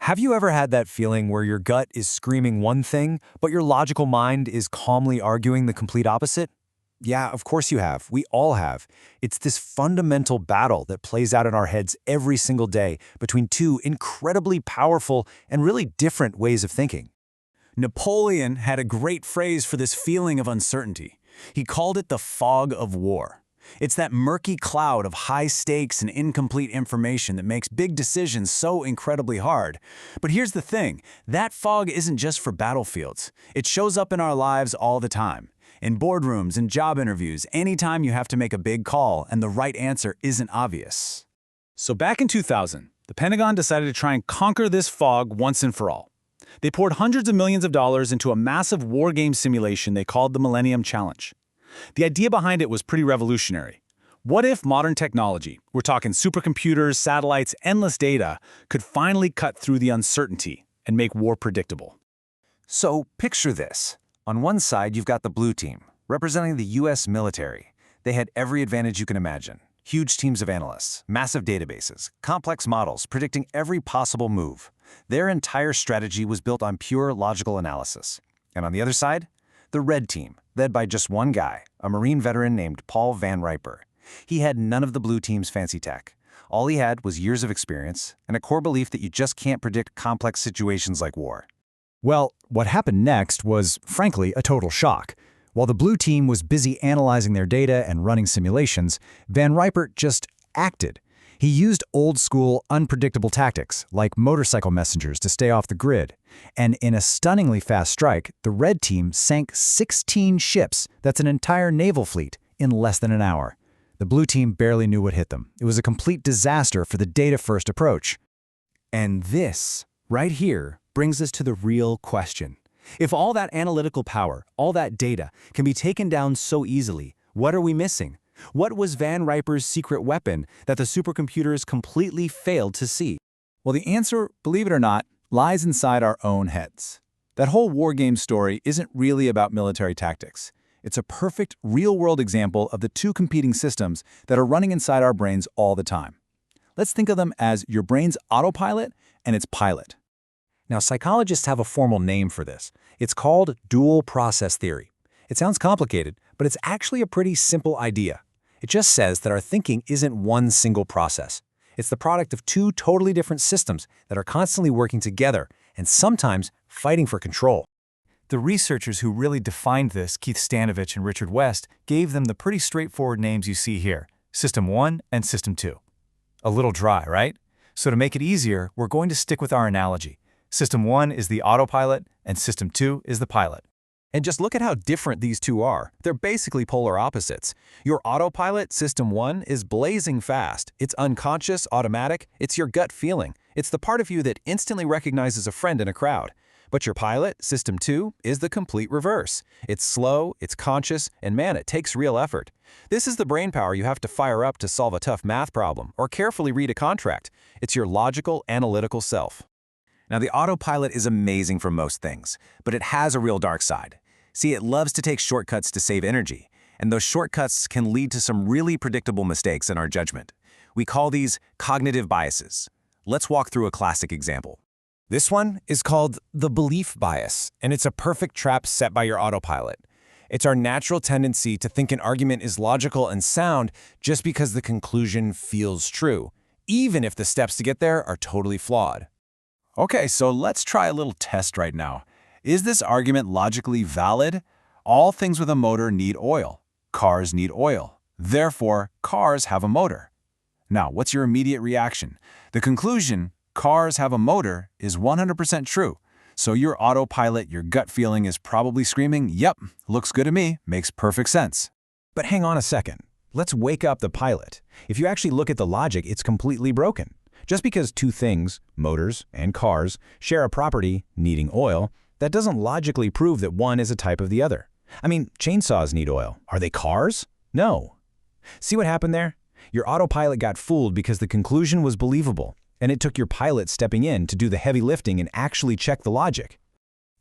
Have you ever had that feeling where your gut is screaming one thing, but your logical mind is calmly arguing the complete opposite? Yeah, of course you have. We all have. It's this fundamental battle that plays out in our heads every single day between two incredibly powerful and really different ways of thinking. Napoleon had a great phrase for this feeling of uncertainty. He called it the fog of war. It's that murky cloud of high stakes and incomplete information that makes big decisions so incredibly hard. But here's the thing, that fog isn't just for battlefields. It shows up in our lives all the time. In boardrooms and job interviews, anytime you have to make a big call and the right answer isn't obvious. So back in 2000, the Pentagon decided to try and conquer this fog once and for all. They poured hundreds of millions of dollars into a massive war game simulation they called the Millennium Challenge. The idea behind it was pretty revolutionary. What if modern technology, we're talking supercomputers, satellites, endless data, could finally cut through the uncertainty and make war predictable? So picture this. On one side, you've got the blue team, representing the US military. They had every advantage you can imagine. Huge teams of analysts, massive databases, complex models predicting every possible move. Their entire strategy was built on pure logical analysis. And on the other side, the red team, led by just one guy, a Marine veteran named Paul Van Riper. He had none of the blue team's fancy tech. All he had was years of experience and a core belief that you just can't predict complex situations like war. Well, what happened next was, frankly, a total shock. While the blue team was busy analyzing their data and running simulations, Van Riper just acted. He used old-school, unpredictable tactics, like motorcycle messengers to stay off the grid. And in a stunningly fast strike, the red team sank 16 ships, that's an entire naval fleet, in less than an hour. The blue team barely knew what hit them. It was a complete disaster for the data-first approach. And this, right here, brings us to the real question. If all that analytical power, all that data, can be taken down so easily, what are we missing? What was Van Riper's secret weapon that the supercomputers completely failed to see? Well, the answer, believe it or not, lies inside our own heads. That whole war game story isn't really about military tactics. It's a perfect, real-world example of the two competing systems that are running inside our brains all the time. Let's think of them as your brain's autopilot and its pilot. Now, psychologists have a formal name for this. It's called dual process theory. It sounds complicated, but it's actually a pretty simple idea. It just says that our thinking isn't one single process. It's the product of two totally different systems that are constantly working together and sometimes fighting for control. The researchers who really defined this, Keith Stanovich and Richard West, gave them the pretty straightforward names you see here, System 1 and System 2. A little dry, right? So to make it easier, we're going to stick with our analogy. System 1 is the autopilot, and System 2 is the pilot. And just look at how different these two are. They're basically polar opposites. Your autopilot, System 1, is blazing fast. It's unconscious, automatic. It's your gut feeling. It's the part of you that instantly recognizes a friend in a crowd. But your pilot, System 2, is the complete reverse. It's slow, it's conscious, and man, it takes real effort. This is the brainpower you have to fire up to solve a tough math problem or carefully read a contract. It's your logical, analytical self. Now, the autopilot is amazing for most things, but it has a real dark side. See, it loves to take shortcuts to save energy, and those shortcuts can lead to some really predictable mistakes in our judgment. We call these cognitive biases. Let's walk through a classic example. This one is called the belief bias, and it's a perfect trap set by your autopilot. It's our natural tendency to think an argument is logical and sound just because the conclusion feels true, even if the steps to get there are totally flawed. Okay, so let's try a little test right now. Is this argument logically valid? All things with a motor need oil. Cars need oil. Therefore, cars have a motor. Now, what's your immediate reaction? The conclusion, cars have a motor, is 100% true. So your autopilot, your gut feeling is probably screaming, yep, looks good to me, makes perfect sense. But hang on a second. Let's wake up the pilot. If you actually look at the logic, it's completely broken. Just because two things, motors and cars, share a property, needing oil, that doesn't logically prove that one is a type of the other. I mean, chainsaws need oil. Are they cars? No. See what happened there? Your autopilot got fooled because the conclusion was believable, and it took your pilot stepping in to do the heavy lifting and actually check the logic.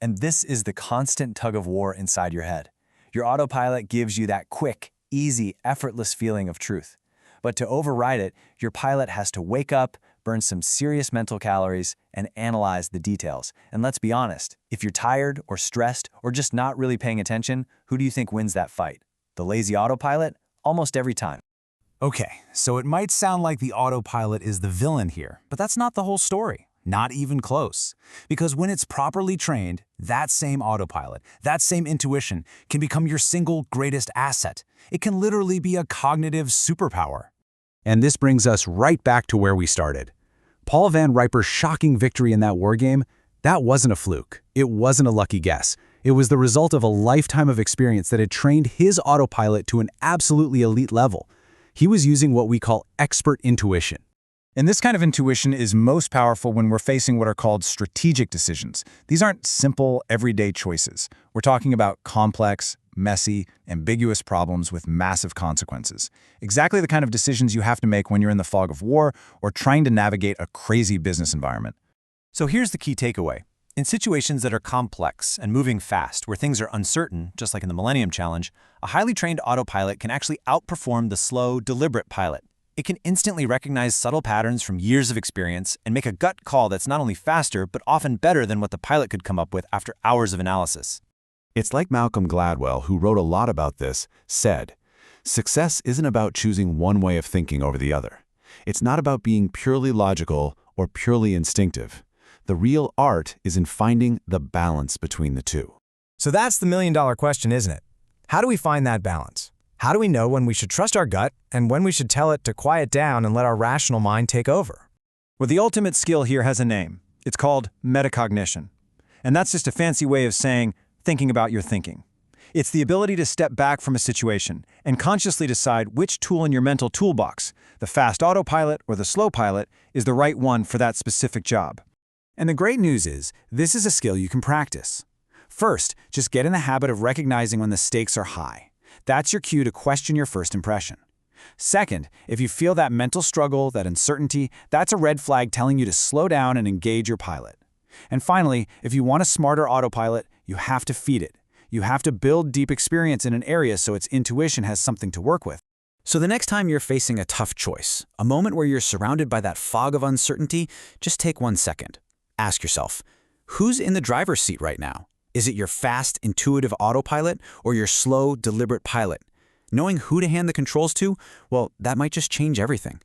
And this is the constant tug-of-war inside your head. Your autopilot gives you that quick, easy, effortless feeling of truth. But to override it, your pilot has to wake up, burn some serious mental calories, and analyze the details. And let's be honest, if you're tired or stressed or just not really paying attention, who do you think wins that fight? The lazy autopilot? Almost every time. Okay, so it might sound like the autopilot is the villain here, but that's not the whole story. Not even close. Because when it's properly trained, that same autopilot, that same intuition can become your single greatest asset. It can literally be a cognitive superpower. And this brings us right back to where we started. Paul Van Riper's shocking victory in that war game, that wasn't a fluke. It wasn't a lucky guess. It was the result of a lifetime of experience that had trained his autopilot to an absolutely elite level. He was using what we call expert intuition. And this kind of intuition is most powerful when we're facing what are called strategic decisions. These aren't simple, everyday choices. We're talking about complex, messy, ambiguous problems with massive consequences. Exactly the kind of decisions you have to make when you're in the fog of war or trying to navigate a crazy business environment. So here's the key takeaway. In situations that are complex and moving fast, where things are uncertain, just like in the Millennium Challenge, a highly trained autopilot can actually outperform the slow, deliberate pilot. It can instantly recognize subtle patterns from years of experience and make a gut call that's not only faster, but often better than what the pilot could come up with after hours of analysis. It's like Malcolm Gladwell, who wrote a lot about this, said, "Success isn't about choosing one way of thinking over the other. It's not about being purely logical or purely instinctive. The real art is in finding the balance between the two." So that's the million-dollar question, isn't it? How do we find that balance? How do we know when we should trust our gut and when we should tell it to quiet down and let our rational mind take over? Well, the ultimate skill here has a name. It's called metacognition. And that's just a fancy way of saying thinking about your thinking. It's the ability to step back from a situation and consciously decide which tool in your mental toolbox, the fast autopilot or the slow pilot, is the right one for that specific job. And the great news is, this is a skill you can practice. First, just get in the habit of recognizing when the stakes are high. That's your cue to question your first impression. Second, if you feel that mental struggle, that uncertainty, that's a red flag telling you to slow down and engage your pilot. And finally, if you want a smarter autopilot, you have to feed it. You have to build deep experience in an area so its intuition has something to work with. So the next time you're facing a tough choice, a moment where you're surrounded by that fog of uncertainty, just take 1 second. Ask yourself, who's in the driver's seat right now? Is it your fast, intuitive autopilot or your slow, deliberate pilot? Knowing who to hand the controls to, well, that might just change everything.